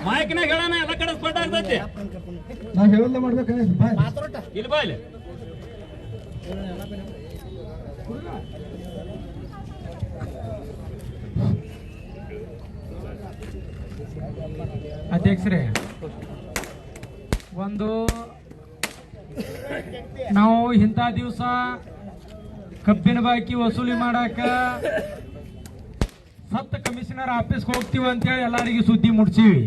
ಮಾಯಕನಾಗ ಹೇಳೋಣ ಎಲ್ಲ ಕಡೆ ಸ್ಪರ್ಟ್ ಆಗ್ತೈತಿ. ನಾ ಹೇಳಲ್ಲ ಮಾಡ್ಬೇಕು ಇಲ್ಲಿ ಬಾ ಇಲ್ಲಿ. ಅಧ್ಯಕ್ಷರೇ, ಒಂದು ನಾವು ಇಂಥ ದಿವಸ ಕಬ್ಬಿನ ಬಾಕಿ ವಸೂಲಿ ಮಾಡಾಕ ಸತ್ತ ಕಮಿಷನರ್ ಆಫೀಸ್ಗೆ ಹೋಗ್ತೀವಿ ಅಂತೇಳಿ ಎಲ್ಲರಿಗೂ ಸುದ್ದಿ ಮುಡ್ಸೀವಿ.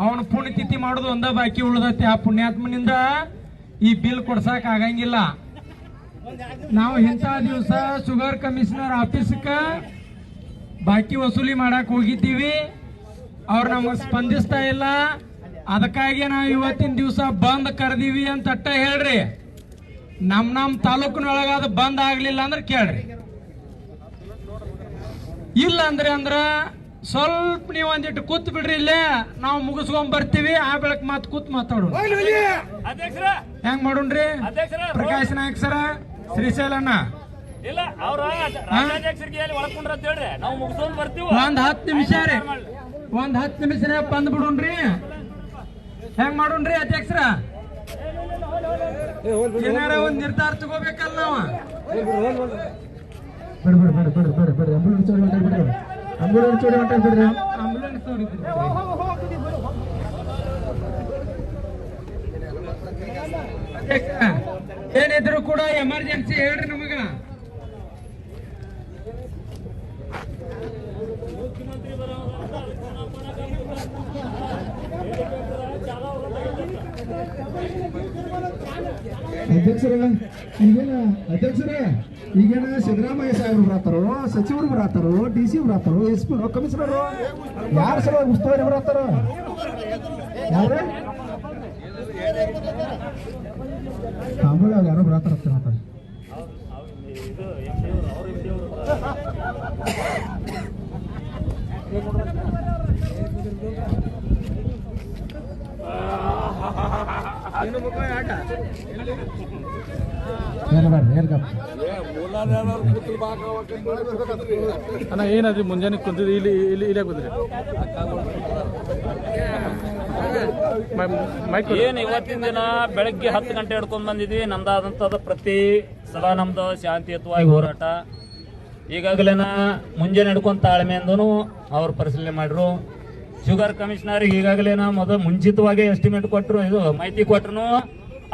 ಅವನು ಪುಣ್ಯತಿಥಿ ಮಾಡೋದು ಒಂದ ಬಾಕಿ ಉಳ್ದೈತಿ. ಆ ಪುಣ್ಯಾತ್ಮನಿಂದ ಈ ಬಿಲ್ ಕೊಡ್ಸಕ್ ಆಗಂಗಿಲ್ಲ. ನಾವು ಇಂಥ ದಿವಸ ಶುಗರ್ ಕಮಿಷನರ್ ಆಫೀಸ್ಗೆ ಬಾಕಿ ವಸೂಲಿ ಮಾಡಕ್ ಹೋಗಿದ್ದೀವಿ. ಅವ್ರು ನಮಗೆ ಸ್ಪಂದಿಸ್ತಾ ಇಲ್ಲ. ಅದಕ್ಕಾಗಿ ನಾವು ಇವತ್ತಿನ ದಿವಸ ಬಂದ್ ಕರೆದೀವಿ ಅಂತ ಅಟ್ಟ ಹೇಳ್ರಿ. ನಮ್ಮ ತಾಲೂಕಿನೊಳಗ ಅದು ಬಂದ್ ಆಗ್ಲಿಲ್ಲ ಅಂದ್ರೆ ಕೇಳ್ರಿ. ಇಲ್ಲ ಅಂದ್ರೆ ಸ್ವಲ್ಪ ನೀವು ಒಂದಿಟ್ಟು ಕೂತ್ ಬಿಡ್ರಿ, ಇಲ್ಲೇ ನಾವು ಮುಗಿಸ್ಕೊಂಡ್ ಬರ್ತೀವಿ. ಆ ಬೆಳಕ್ ಮಾತು ಕೂತ್ ಮಾತಾಡೋಣ. ಹೆಂಗ್ ಮಾಡೋಣ್ರಿ? ಪ್ರಕಾಶ್ ನಾಯಕ್ ಸರ, ಶ್ರೀಶೈಲಣ್ಣ ಇಲ್ಲ ಅವ್ರ ನಾವು ಮುಗಿಸ್ಕೊಂಡ್ ಬರ್ತೀವಿ. ಒಂದ್ 10 ನಿಮಿಷ ರೀ, ಒಂದ್ 10 ನಿಮಿಷ ಬಂದ್ ಬಿಡೋಣ್ರಿ. ಹೆಂಗ್ ಮಾಡೋಣ್ರಿ ಅಧ್ಯಕ್ಷರ? ಏನಾರ ಒಂದ್ ನಿರ್ಧಾರ ತಗೋಬೇಕಲ್ಲ ನಾವು. ಏನಿದ್ರು ಕೂಡ ಎಮರ್ಜೆನ್ಸಿ ಹೇಳ್ರಿ ನಮಗ. ಅಧ್ಯಕ್ಷರೇ ಈಗೇನ ಸಿದ್ದರಾಮಯ್ಯ ಸಾಹೇಬ್ರು ಬರತ್ತಾರೋ, ಸಚಿವರು ಬರತ್ತಾರೋ, DC ಬರತ್ತಾರೋ, SP ಕಮಿಷನರು ಯಾರು ಸಲ ಉಸ್ತುವಾರಿ ಬರತ್ತಾರೋ? ಯಾರು ತಾಂಬೂಲ ಯಾರೋ ಬರತ್ತಾರ ಮಾತಾಡಿ. ಅಣ್ಣ ಏನಾದ್ರಿ ಮುಂಜಾನೆ ಕುಂತಿದ್ರಿ ಇಲ್ಲಿ ಇಲ್ಲಿ ಇಲ್ಲಿ ಬಂದ್ರಿ ಏನ್ ಇವತ್ತಿನ ದಿನ ಬೆಳಗ್ಗೆ 10 ಗಂಟೆ ಹಿಡ್ಕೊಂಡ್ ಬಂದಿದ್ವಿ. ನಮ್ದಾದಂತದ ಪ್ರತಿ ಸಲ ನಮ್ದು ಶಾಂತಿಯುತವಾಗಿ ಹೋರಾಟ. ಈಗಾಗಲೇನ ಮುಂಜಾನೆ ಹಿಡ್ಕೊಂಡ್ ತಾಳ್ಮೆಯಿಂದನು ಅವ್ರು ಪರಿಶೀಲನೆ ಮಾಡ್ರು. ಶುಗರ್ ಕಮಿಷನರ್ ಈಗಾಗಲೇನ ಮೊದಲು ಮುಂಚಿತವಾಗಿ ಎಸ್ಟಿಮೇಟ್ ಕೊಟ್ಟರು, ಇದು ಮಾಹಿತಿ ಕೊಟ್ರು,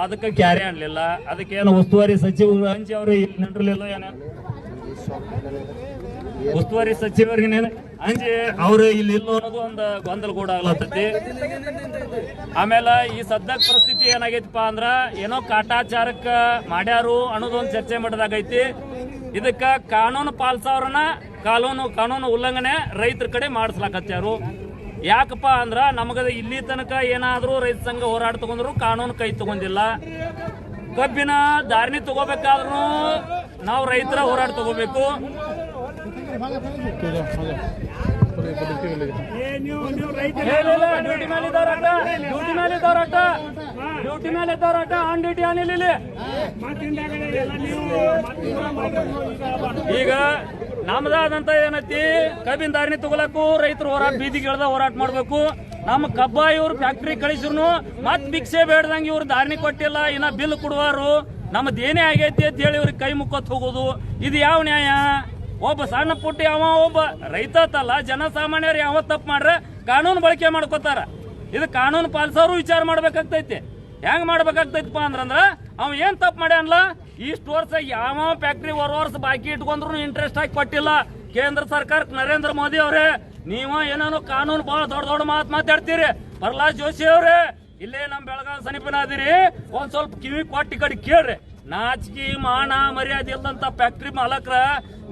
ಅದಕ್ಕೆ ಕ್ಯಾರಿ ಅನ್ಲಿಲ್ಲ. ಅದಕ್ಕೇನು ಉಸ್ತುವಾರಿ ಸಚಿವರು ಹಂಚಿ ಅವರು ನಿಂತಿರ್ಲಿಲ್ಲ. ಏನ ಉಸ್ತುವಾರಿ ಸಚಿವರಿಗೆ ಹಂಚಿ ಅವ್ರು ಇಲ್ಲಿ ಇಲ್ಲ ಅನ್ನೋದು ಒಂದು ಗೊಂದಲ ಕೂಡ ಆಗ್ಲತ್ತೈತಿ. ಆಮೇಲೆ ಈ ಸದ್ಯದ ಪರಿಸ್ಥಿತಿ ಏನಾಗೈತಿಪ್ಪ ಅಂದ್ರ ಏನೋ ಕಾಟಾಚಾರಕ್ಕ ಮಾಡ್ಯಾರು ಅನ್ನೋದೊಂದು ಚರ್ಚೆ ಮಾಡೋದಾಗೈತಿ. ಇದಕ್ಕ ಕಾನೂನು ಪಾಲಿಸೋರನ್ನ ಕಾನೂನು ಉಲ್ಲಂಘನೆ ರೈತರ ಕಡೆ ಮಾಡಿಸ್ಲಾಕತ್ಯಾರು. ಯಾಕಪ್ಪ ಅಂದ್ರ ನಮಗ ಇಲ್ಲಿ ತನಕ ಏನಾದ್ರೂ ರೈತ ಸಂಘ ಹೋರಾಟ ತಗೊಂಡ್ರು ಕಾನೂನು ಕೈ ತಗೊಂಡಿಲ್ಲ. ಕಬ್ಬಿನ ಧಾರಣಿ ತಗೋಬೇಕಾದ್ರೂ ನಾವು ರೈತರ ಹೋರಾಟ ತಗೋಬೇಕು. ಡ್ಯೂಟಿ ಮೇಲೆ ಇದ್ದವರಾಟ ಆನ್ ಡ್ಯೂಟಿ ಆನಿಲ್ಲ. ಈಗ ನಮ್ದಾದಂತ ಏನೈತಿ, ಕಬ್ಬಿನ ಧಾರಣಿ ತಗೊಳಕು ರೈತರು ಹೋರಾಟ ಬೀದಿಗೆ ಇಳ್ದ ಹೋರಾಟ ಮಾಡ್ಬೇಕು. ನಮ್ಮ ಕಬ್ಬ ಇವ್ರು ಫ್ಯಾಕ್ಟ್ರಿ ಕಳಿಸಿರ್ನು ಮತ್ ಭಿಕ್ಷೆ ಬೇಡ್ದಂಗೆ ಇವ್ರು ಧಾರಣಿ ಕೊಟ್ಟಿಲ್ಲ, ಇನ್ನ ಬಿಲ್ ಕೊಡುವಾರು, ನಮ್ದೇನೇ ಆಗೈತಿ ಅಂತ ಹೇಳಿ ಇವ್ರಿಗೆ ಕೈ ಮುಕ್ಕೊತ್ ಹೋಗೋದು, ಇದು ಯಾವ ನ್ಯಾಯ? ಒಬ್ಬ ಸಣ್ಣ ಪುಟ್ಟ ಯಾವ ಒಬ್ಬ ರೈತ ತಲ್ಲ ಜನಸಾಮಾನ್ಯರು ಯಾವ ತಪ್ಪು ಮಾಡ್ರೆ ಕಾನೂನು ಬಳಕೆ ಮಾಡ್ಕೋತಾರ. ಇದು ಕಾನೂನು ಪಾಲಿಸೋರು ವಿಚಾರ ಮಾಡ್ಬೇಕಾಗ್ತೈತಿ. ಹೆಂಗ್ ಮಾಡ್ಬೇಕಾಗ್ತೈತಿಪ್ಪ ಅಂದ್ರ ಅವ್ ಏನ್ ತಪ್ಪು ಮಾಡ್ಯಾನಲ್ಲ, ಇಷ್ಟು ವರ್ಷ ಯಾವ ಫ್ಯಾಕ್ಟ್ರಿ ವರ್ಷ ಬಾಕಿ ಇಟ್ಕೊಂಡ್ರು ಇಂಟ್ರೆಸ್ಟ್ ಹಾಕಿ ಕೊಟ್ಟಿಲ್ಲ. ಕೇಂದ್ರ ಸರ್ಕಾರಕ್ಕೆ ನರೇಂದ್ರ ಮೋದಿ ಅವರೇ, ನೀವು ಏನೇನೋ ಕಾನೂನು ಬಹಳ ದೊಡ್ಡ ಮಾತಾಡ್ತೀರಿ. ಪ್ರಹ್ಲಾದ್ ಜೋಶಿ ಅವ್ರೆ, ಇಲ್ಲೇ ನಮ್ ಬೆಳಗಾವಿ ಸಮೀಪನ ಅದಿರಿ, ಒಂದ್ ಸ್ವಲ್ಪ ಕಿವಿ ಕೊಟ್ಟಿ ಕಡೆ ಕೇಳ್ರಿ. ನಾಚಿಕೆ ಮಾನ ಮರ್ಯಾದೆ ಇಲ್ದಂತ ಫ್ಯಾಕ್ಟ್ರಿ ಮಾಲಕ್ರ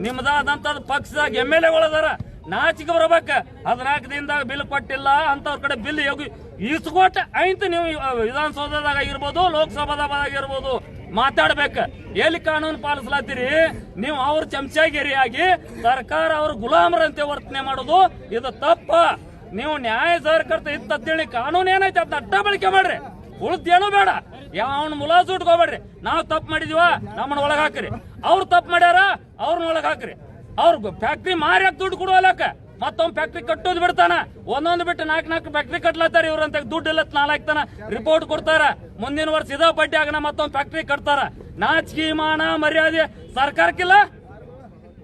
ನಿಮ್ದಾದಂತ ಪಕ್ಷದಾಗ MLA ನಾಚಿಕೆ ಬರ್ಬೇಕ. 14 ದಿನದಾಗ ಬಿಲ್ ಕೊಟ್ಟಿಲ್ಲ ಅಂತವ್ರ ಕಡೆ ಬಿಲ್ ಈಸ್ಕೊಟ್ಟ ಐಂತ ನೀವು ವಿಧಾನಸೌಧದಾಗ ಆಗಿರ್ಬೋದು, ಲೋಕಸಭಾದಾಗ ಆಗಿರ್ಬೋದು ಮಾತಾಡ್ಬೇಕ. ಎಲ್ಲಿ ಕಾನೂನು ಪಾಲಿಸ್ಲಾತೀರಿ ನೀವು? ಅವ್ರ ಚಮಚಾಗಿರಿಯಾಗಿ ಸರ್ಕಾರ ಅವ್ರ ಗುಲಾಮರಂತೆ ವರ್ತನೆ ಮಾಡೋದು ಇದು ತಪ್ಪ. ನೀವು ನ್ಯಾಯ ಸರ್ಕಾರದ ಇತ್ತೇಳಿ ಕಾನೂನು ಏನೈತೆ ಅದನ್ನ ಅಡ್ಡ ಬಳಕೆ ಮಾಡ್ರಿ, ಉಳಿದೇನು ಬೇಡ. ಯಾವನ್ ಮುಲಾಜು ಇಟ್ಕೋಬೇಡ್ರಿ. ನಾವು ತಪ್ಪು ಮಾಡಿದೀವ ನಮ್ಮನ್ನ ಒಳಗ್ ಹಾಕ್ರಿ, ಅವ್ರು ತಪ್ಪು ಮಾಡ್ಯಾರ ಅವ್ರನ್ನ ಒಳಗ್ ಹಾಕ್ರಿ. ಅವ್ರ ಫ್ಯಾಕ್ಟ್ರಿ ಮಾರಿ ದುಡ್ಡು ಕೊಡುವಲ್ಲಕ್ಕ ಮತ್ತೊಂದು ಫ್ಯಾಕ್ಟ್ರಿ ಕಟ್ಟೋದು ಬಿಡ್ತಾನ, ಒಂದೊಂದು ಬಿಟ್ಟು 4 ಫ್ಯಾಕ್ಟ್ರಿ ಕಟ್ಲತ್ತಾರ ಇವ್ರಂತ ದುಡ್ಡು ಇಲ್ಲ 4 ತನ ರಿಪೋರ್ಟ್ ಕೊಡ್ತಾರ. ಮುಂದಿನ ವರ್ಷ ಇದ ಬಡ್ಡಿ ಆಗನ ಮತ್ತೊಂದು ಫ್ಯಾಕ್ಟ್ರಿ ಕಟ್ತಾರ. ನಾಚಿಕೆ ಮಾನ ಮರ್ಯಾದೆ ಸರ್ಕಾರಕ್ಕಿಲ್ಲ.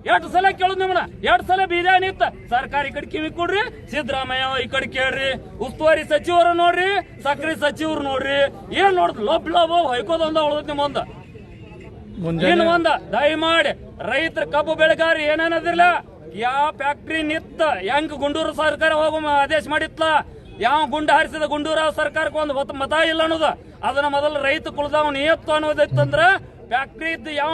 2 ಸಲ ಕೇಳುದು ನಿಮ್ಮನ್ನ, 2 ಸಲ ಬೀಜ ನಿಂತ ಸರ್ಕಾರ ಈ ಕಡೆ ಕಿವಿ ಕೊಡ್ರಿ, ಸಿದ್ದರಾಮಯ್ಯ ಈ ಕಡೆ ಕೇಳ್ರಿ, ಉಸ್ತುವಾರಿ ಸಚಿವರು ನೋಡ್ರಿ, ಸಕ್ರೆ ಸಚಿವರು ನೋಡ್ರಿ, ಏನ್ ನೋಡುದು ಲಬ್ ಲಬ್ ಹೊಯ್ಕೋದೊಂದ ಉಳ್ದೈತಿ ನಿಮ್ಮೊಂದ. ಇನ್ನು ಒಂದ ದಯಮಾಡಿ ರೈತರ ಕಬ್ಬು ಬೆಳೆಗಾರ ಏನೇನದಿರ್ಲ, ಯಾವ ಫ್ಯಾಕ್ಟ್ರಿ ನಿತ್ತ ಹೆಂಗ್ ಗುಂಡೂರು ಸರ್ಕಾರ ಹೋಗೋ ಆದೇಶ ಮಾಡಿತ್ಲ, ಯಾವ ಗುಂಡ ಹಾರಿಸಿದ ಗುಂಡೂರಾವ್ ಸರ್ಕಾರಕ್ಕೆ ಒಂದು ಮತ ಇಲ್ಲ ಅನ್ನೋದು, ಅದನ್ನ ಮೊದಲು ರೈತ ಕುಳ್ದವ್ ನಿಯತ್ತು ಅನ್ನೋದೈತಂದ್ರ ಫ್ಯಾಕ್ಟ್ರಿ ಇದ್ದು ಯಾವ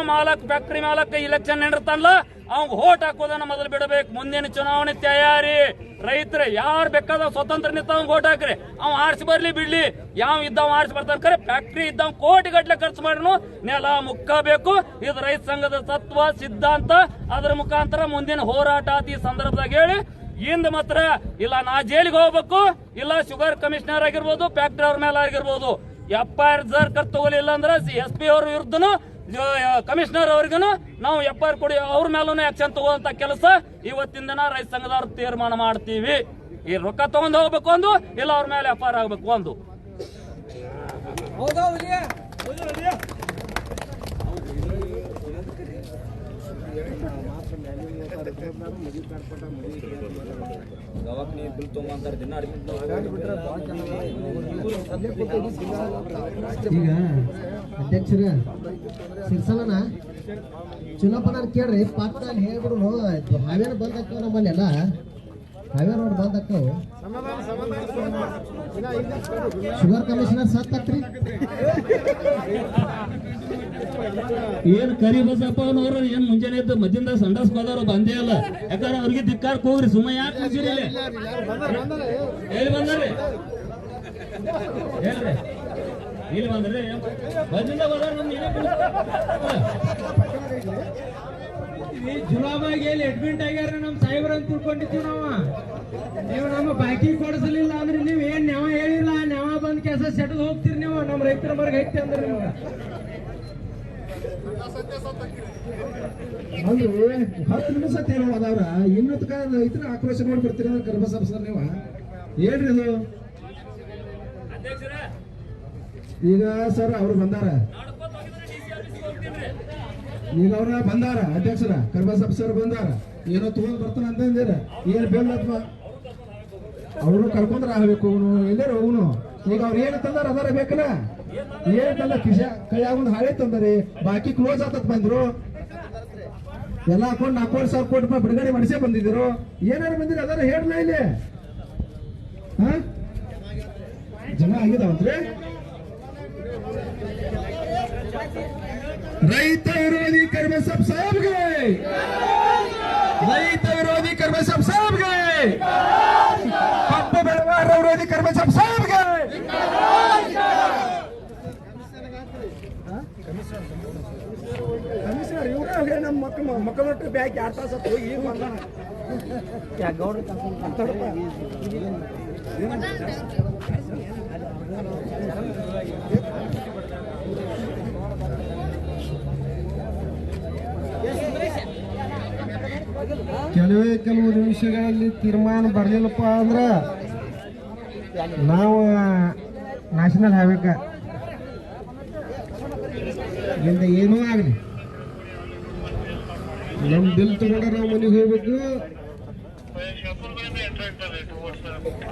ಫ್ಯಾಕ್ಟ್ರಿ ಮಾಲಕ್ ಇಲೆಕ್ಷನ್ ನಿಂದಿರ್ತಾನಲ್ಲ ಅವಂಗ ಹೋಟ್ ಹಾಕೋದನ್ನ ಮೊದಲು ಬಿಡಬೇಕು. ಮುಂದಿನ ಚುನಾವಣೆ ತಯಾರಿ. ರೈತರು ಯಾರು ಬೇಕಾದ ಸ್ವತಂತ್ರ ನಿಂತ ಓಟ್ ಹಾಕ್ರಿ, ಅವ್ ಆರಿಸಿ ಬರ್ಲಿ ಬಿಡ್ಲಿ, ಯಾವ ಇದ್ದವ್ ಆರಿಸಿ ಬರ್ತಾನ ಕರೆ ಫ್ಯಾಕ್ಟ್ರಿ ಇದ್ದವ್ ಕೋಟಿಗಟ್ಲೆ ಖರ್ಚು ಮಾಡಿನು ನೆಲ ಮುಕ್ಕಬೇಕು. ಇದು ರೈತ ಸಂಘದ ತತ್ವ ಸಿದ್ಧಾಂತ. ಅದರ ಮುಖಾಂತರ ಮುಂದಿನ ಹೋರಾಟ ಈ ಸಂದರ್ಭದಾಗ ಹೇಳಿ ಇಂದ ಮಾತ್ರ ಇಲ್ಲ ನಾ ಜೈಲಿಗೆ ಹೋಗ್ಬೇಕು, ಇಲ್ಲ ಶುಗರ್ ಕಮಿಷನರ್ ಆಗಿರ್ಬೋದು, ಫ್ಯಾಕ್ಟ್ರಿ ಅವ್ರ ಮೇಲೆ ಆಗಿರ್ಬೋದು FIR ತಗೋಲಿಲ್ಲ ಅಂದ್ರೆ SP ಅವ್ರ ವಿರುದ್ಧನು ಕಮಿಷನರ್ ಅವ್ರಿಗೂ ನಾವು FIR ಕೊಡಿ, ಅವ್ರ ಮೇಲೂ ಆಕ್ಷನ್ ತಗೋಂತ ಕೆಲಸ ಇವತ್ತಿನ ದಿನ ರೈತ ಸಂಘದವ್ರು ತೀರ್ಮಾನ ಮಾಡ್ತೀವಿ. ಈ ರೊಕ್ಕ ತಗೊಂಡ್ ಹೋಗ್ಬೇಕು ಒಂದು, ಇಲ್ಲ ಅವ್ರ ಮೇಲೆ FIR ಆಗ್ಬೇಕು ಒಂದು. ಈಗ ಅಧ್ಯಕ್ಷರ ಸಿರ್ಸಲನ ಚುನಾವಣಾ ಕೇಳ್ರಿ, ಪಕ್ಕ ಹೇಳ್ಬಿಡು ಹಾವೇನು ಬಂದ್ ಹಾಕವ್, ನಮ್ಮಲ್ಲಿ ಎಲ್ಲ ಹಾವೇ ರೋಡ್ ಬಂದ್ ಹಾಕವು. Sugar commissioner ಸತ್ತಾಕ್ರಿ. ಏನ್ ಕರಿ ಬಸಪ್ಪ ಅವ್ರು ಏನ್ ಮುಂಜಾನೆ ಎದ್ದು ಮಧ್ಯಾಹ್ನ ಸಂಡಾಸ್ ಹೋದವ್ರು ಬಂದೇ ಇಲ್ಲ. ಯಾಕಂದ್ರೆ ಅವ್ರಿಗೆ ಧಿಕ್ಕಾರಕ್ಕೆ ಹೋಗ್ರಿ, ಸುಮ್ಮ ಯಾಕೆ ಮುಗಿರಿ ಹೇಳಿ ಬಂದ್ರಿ ಹೇಳ್ರಿ ಇಲ್ಲಿ ಬಂದ್ರಿ ಬಂದಿಂದ ಜುಲಾಬಾಗಿ ಎಲ್ಲಿ ಅಡ್ಮಿಟ್ ಆಗ್ಯಾರ ನಮ್ ಸಾಹೇಬ್ರ ಅಂತ ತಿಳ್ಕೊಂಡಿದ್ದೀವಿ ನಾವು. ನೀವು ನಮ್ಮ ಬಾಕಿ ಕೊಡಿಸಲಿಲ್ಲ ಅಂದ್ರೆ ನೀವ್ ಏನ್ ನೆವ ಹೇಳಿಲ್ಲ, ನೆವ ಬಂದ್ ಕೆಲಸ ಸೆಟದ್ ಹೋಗ್ತೀರಿ ನೀವು. ನಮ್ಮ ರೈತರ ಬರ್ಗ ಐತಿ ಅಂದ್ರೆ ನಿಮ್ಗೆ ಅಂದ್ರೆ 10 ನಿಮಿಷ ತೇನು ಅದಾವ್ರ ಇನ್ನು ತಕ ರೈತರ ಆಕ್ರೋಶ ನೋಡಿ ಬರ್ತೀರ ಕರ್ಬಸಪ್ ಸರ್ ನೀವು ಹೇಳ್ರಿ ಅದು. ಈಗ ಸರ್ ಅವ್ರು ಬಂದಾರ, ಈಗ ಅವ್ರ ಬಂದಾರ ಅಧ್ಯಕ್ಷರ ಕರ್ಬಸಪ್ ಸರ್ ಬಂದಾರ, ಏನೋ ತಗೊಂಡ್ ಬರ್ತಾನ ಅಂತಂದಿರ ಏನ್ ಬೇಡ ಅವ್ರು ಕರ್ಕೊಂಡ್ರ ಆಗ್ಬೇಕು ಅವನು ಎಲ್ಲರೂ ಅವನು. ಈಗ ಅವ್ರು ಏನ್ ತಂದಾರ ಅದಾರ ಬೇಕಲ್ಲ, ಏನ್ ತಂದ ಕೈಯಾಗ ಒಂದು ಹಾಳೆ ತಂದಾರೆ, ಬಾಕಿ ಕ್ಲೋಸ್ ಆತತ್ ಬಂದ್ರು ಎಲ್ಲ ಹಾಕೊಂಡು 4,000 ಕೋಟಿ ರೂಪಾಯಿ ಬಿಡುಗಡೆ ಮಾಡಿಸೇ ಬಂದಿದ್ರು. ಏನಾರು ಬಂದಿರ ಅದಾರ ಹೇಳ್ಲ ಇಲ್ಲಿ ಜಮಾ ಆಗಿದಾವಂತ್ರಿ. ರೈತ ವಿರೋಧಿ ಕರ್ಬಸಪ್ ಸಾಹೇಬ್ಗೆ, ರೈತ ವಿರೋಧಿ ಕರ್ಬಸಪ್ ಸಾಹೇಬ್ಗೆ, ಕಬ್ಬು ಬೆಳೆಗಾರ ವಿರೋಧಿ ಕರ್ಬಸಪ್ ಸಾಹೇಬ್ಗೆ. ಕಮಿಷನರ್ ಇವ್ರೆ ನಮ್ಮ ಮಕ್ಕಳು ಬ್ಯಾಗ್ 2 ತಾಸು ಹೋಗಿ ಈಗ ಬಂದಾನ. ಕೆಲವು ನಿಮಿಷಗಳಲ್ಲಿ ತೀರ್ಮಾನ ಬರ್ಲಿಲ್ಲಪ್ಪ ಅಂದ್ರ ನಾವು ನ್ಯಾಷನಲ್ ಹೈವೇಕ ಇಲ್ಲಿಂದ ಏನೂ ಆಗಲಿ ನಮ್ ಬಿಲ್ ತಗೊಂಡ ನಾವು ಮನೆಗೆ ಹೋಗ್ಬೇಕು.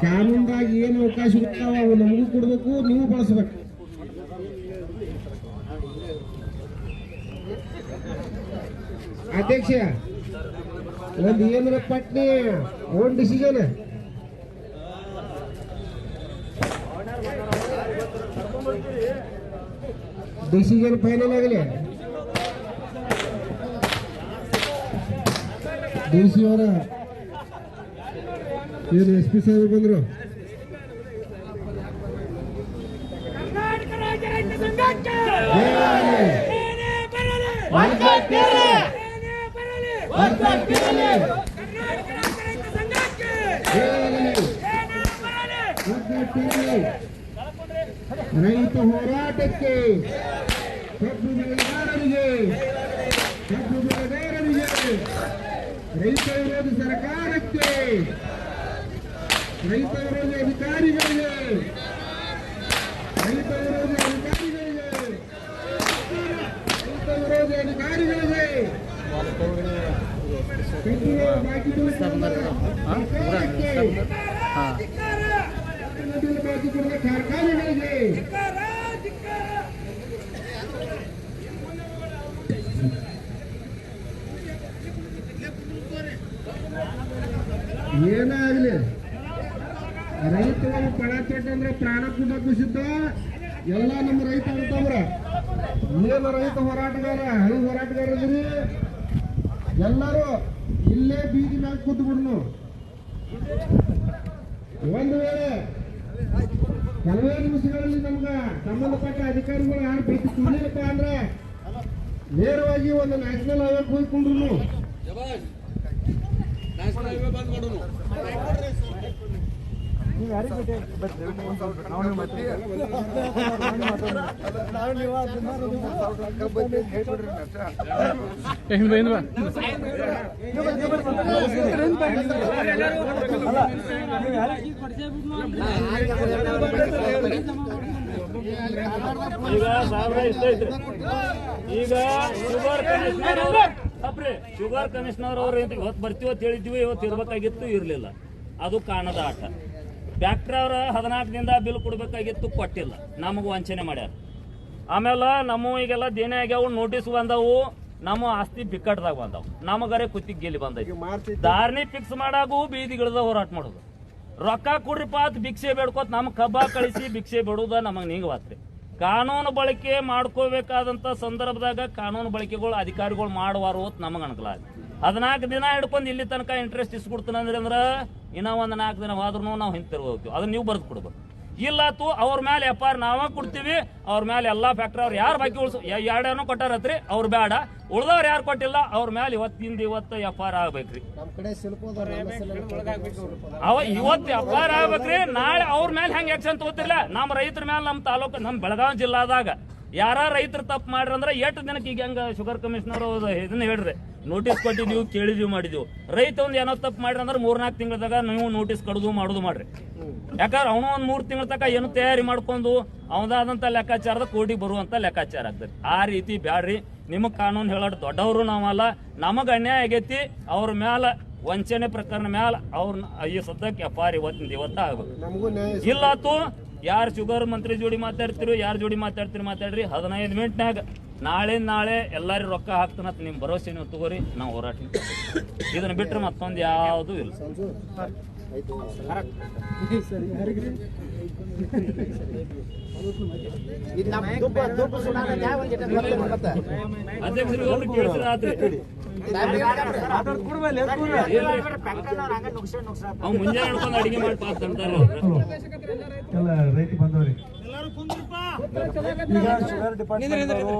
ಕಾನೂನ್ದಾಗ ಏನು ಅವಕಾಶ ಇರ್ತಾವ ಅವು ನಮಗೂ ಕೊಡ್ಬೇಕು, ನೀವು ಬಳಸ್ಬೇಕು. ಅಧ್ಯಕ್ಷ ಒಂದು ಏನರ ಪಟ್ನಿ ಓನ್ ಡಿಸಿಷನ್ ಫೈನಲ್ ಆಗಲಿ. DC ಅವರ ಏನು SP ಸಾಹೇಬ್ ಬಂದ್ರು. ರೈತ ಹೋರಾಟಕ್ಕೆ, ಕಬ್ಬು ಬೆಳೆಗಾರರಿಗೆ, ರೈತ ವಿರೋಧಿ ಸರ್ಕಾರಕ್ಕೆ ಸರ್ಕಾರಕ್ಕೆ ರೈತ ವಿರೋಧಿ ಅಧಿಕಾರಿಗಳಿಗೆ ರೈತ ವಿರೋಧಿ ಅಧಿಕಾರಿಗಳಿಗೆ ರೈತ ವಿರೋಧಿ ಅಧಿಕಾರಿಗಳಿಗೆ ಕಬ್ಬಿನ ಬಾಕಿ ಬಾಕಿ ಕಾರ್ಖಾನೆಗಳಿಗೆ ಏನಾಗಲಿ ರೈತರು ಪಣ ತೊಟ್ಟಂದ್ರೆ ಪ್ರಾಣ ಕೊಡಕ್ಕೂ ಸಿದ್ಧ. ಎಲ್ಲ ನಮ್ಮ ರೈತ ಅಂತಂದ್ರ ಏನು ರೈತ ಹೋರಾಟಗಾರ ಹಳಿ ಹೋರಾಟಗಾರ ಇದ್ರಿ ಎಲ್ಲರೂ ಇಲ್ಲೇ ಬೀದಿ ಮ್ಯಾಗ ಕೂತು ಬಿಡ್ನು. ಒಂದು ವೇಳೆ ಕೆಲವೇ ನಿಮಿಷಗಳಲ್ಲಿ ನಮ್ಗ ಸಂಬಂಧಪಟ್ಟ ಅಧಿಕಾರಿಗಳು ಯಾರು ಭೇಟಿ ಕೊಡ್ಲಿಲ್ಲಪ್ಪ ಅಂದ್ರೆ ನೇರವಾಗಿ ಒಂದು ನ್ಯಾಷನಲ್ ಹೈವೇ ಹೋಗ್ಕೊಂಡ್ರು ಈಗ ಸಾವಿರ ಇಷ್ಟ ಐತ್ರಿ. ಈಗ ಶುಗರ್ ಕಮಿಷನರ್ ಅವ್ರು ಇವತ್ತು ಬರ್ತೀವಿ ಅಂತ ಹೇಳಿದ್ವಿ, ಇವತ್ತು ಇರ್ಬೇಕಾಗಿತ್ತು, ಇರ್ಲಿಲ್ಲ. ಅದು ಕಾರಣದ ಆಟ. ಫ್ಯಾಕ್ಟ್ರಿ ಅವ್ರ 14 ದಿನದ ಬಿಲ್ ಕೊಡ್ಬೇಕಾಗಿತ್ತು, ಕೊಟ್ಟಿಲ್ಲ, ನಮಗ ವಂಚನೆ ಮಾಡ್ಯಾರ. ಆಮೇಲೆ ನಮ್ಮ ಈಗೆಲ್ಲ ದೇನೆ ಆಗ್ಯಾವು, ನೋಟಿಸ್ ಬಂದವು, ನಮ್ಮ ಆಸ್ತಿ ಬಿಕ್ಕಟ್ದಾಗ ಬಂದವು, ನಮಗರೆ ಕುತ್ತಿಗೆ ಗೆಲ್ಲಿ ಬಂದೈತಿ. ದಾರ್ನಿ ಫಿಕ್ಸ್ ಮಾಡಾಗು ಬೀದಿಗಿಳಿದ ಹೋರಾಟ ಮಾಡೋದು. ರೊಕ್ಕ ಕೊಡ್ರಿಪ್ಪ ಅಂತ ಭಿಕ್ಷೆ ಬೇಡ್ಕೋತ ನಮ್ಮ ಕಬ್ಬ ಕಳಿಸಿ ಭಿಕ್ಷೆ ಬೇಡುದ ನಮಗೆ ನಿಂಗವಾತ್ರಿ. ಕಾನೂನು ಬಳಕೆ ಮಾಡ್ಕೋಬೇಕಾದಂತ ಸಂದರ್ಭದಾಗ ಕಾನೂನು ಬಳಕೆಗಳು ಅಧಿಕಾರಿಗಳು ಮಾಡುವಾರು ಅಂತ ನಮಗೆ ಅನ್ಕಲ. 14 ದಿನ ಹಿಡ್ಕೊಂಡು ಇಲ್ಲಿ ತನಕ ಇಂಟ್ರೆಸ್ಟ್ ಇಸ್ಕೊಡ್ತೀನಿ ಅಂದ್ರೆ ಇನ್ನೂ ಒಂದು 4 ದಿನ ಹೋದ್ರೂ ನಾವು ಹಿಂತಿರ್ಗೋಗ್ತೀವಿ. ಅದನ್ನ ನೀವು ಬರೆದು ಕೊಡ್ಬೇಕು. ಇಲ್ಲಾತು ಅವ್ರ ಮೇಲೆ FIR ನಾವೇ ಕೊಡ್ತೀವಿ. ಅವ್ರ ಮೇಲೆ ಎಲ್ಲಾ ಫ್ಯಾಕ್ಟ್ರಿ ಅವ್ರು ಯಾರು ಬಾಕಿ ಉಳಿಸು 2 ಕೊಟ್ಟಾರತ್ರಿ, ಅವ್ರು ಬೇಡ. ಉಳ್ದವ್ರು ಯಾರು ಕೊಟ್ಟಿಲ್ಲ ಅವ್ರ ಮೇಲೆ ಇವತ್ತು FIR ಆಗ್ಬೇಕ್ರಿ. ಇವತ್ತು FIR ಆಗ್ಬೇಕ್ರಿ. ನಾಳೆ ಅವ್ರ ಮೇಲೆ ಹೆಂಗ್ ಆಕ್ಷನ್ ತಗೋತಿರ್ಲ. ನಮ್ಮ ರೈತರ ಮೇಲೆ ನಮ್ಮ ತಾಲೂಕು ನಮ್ಮ ಬೆಳಗಾವಿ ಜಿಲ್ಲಾದಾಗ ಯಾರ ರೈತರು ತಪ್ಪು ಮಾಡ್ರಿ ಅಂದ್ರೆ 8 ದಿನಕ್ಕೆ ಈಗ ಹೆಂಗ ಶುಗರ್ ಕಮಿಷನರ್ ಇದನ್ನ ಹೇಳ್ರಿ, ನೋಟಿಸ್ ಕೊಟ್ಟಿದ್ದೀವಿ, ಕೇಳಿದ್ವಿ, ಮಾಡಿದ್ವಿ. ರೈತ ಒಂದ್ ಏನೋ ತಪ್ಪು ಮಾಡ್ರಿ ಅಂದ್ರೆ 3-4 ತಿಂಗಳದಾಗ ನೀವು ನೋಟಿಸ್ ಕಡ್ದು ಮಾಡೋದು ಮಾಡ್ರಿ. ಯಾಕಂದ್ರೆ ಅವನು ಒಂದ್ 3 ತಿಂಗಳ ತನಕ ಏನು ತಯಾರಿ ಮಾಡ್ಕೊಂಡು ಅವನದಾದಂತ ಲೆಕ್ಕಾಚಾರದ ಕೋಟಿಗೆ ಬರುವಂತ ಲೆಕ್ಕಾಚಾರ ಆಗ್ತದೆ. ಆ ರೀತಿ ಬ್ಯಾಡ್ರಿ. ನಿಮಗ್ ಕಾನೂನು ಹೇಳೋದು ದೊಡ್ಡವರು ನಾವಲ್ಲ. ನಮಗ್ ಅನ್ಯಾಯ ಆಗೈತಿ. ಅವ್ರ ಮ್ಯಾಲ ವಂಚನೆ ಪ್ರಕರಣ ಮ್ಯಾಲ ಅವ್ರನ್ನ ಈ ಸದ್ಯಕ್ಕೆ FIR ಇವತ್ತ ಆಗ್ಬೇಕು. ಇಲ್ಲಾತು ಯಾರು ಶುಗರ್ ಮಂತ್ರಿ ಜೋಡಿ ಮಾತಾಡ್ತಿರೋ, ಯಾರ ಜೋಡಿ ಮಾತಾಡ್ರಿ. 15 ಮಿನಿಟ್ನಾಗ ನಾಳೆ ಎಲ್ಲಾರು ರೊಕ್ಕ ಹಾಕ್ತಾನಂತ ನಿಮ್ ಭರವಸೆ ನೀವು ತಗೋರಿ, ನಾವು ಹೋರಾಟ ಇದನ್ನ ಬಿಟ್ರೆ ಮತ್ತೊಂದು ಯಾವುದು ಇಲ್ಲ. ಅಧ್ಯಕ್ಷರಿಗೆ ಒಬ್ರು ಕೇಳಿಸಿದ್ರೆ ಆತ್ರಿ. ಅವ್ ಮುಂಜಾನೆ ಹಿಡ್ಕೊಂಡು ಅಡಿಗೆ ಮಾಡಿ ಪಾಸ್ ಅಂತಾರೆ. ಎಲ್ಲ ರೈತ ಬಂದವ್ರಿ. ಈಗ ಶುಗರ್ ಡಿಪಾರ್ಟ್ಮೆಂಟ್ ಅವರು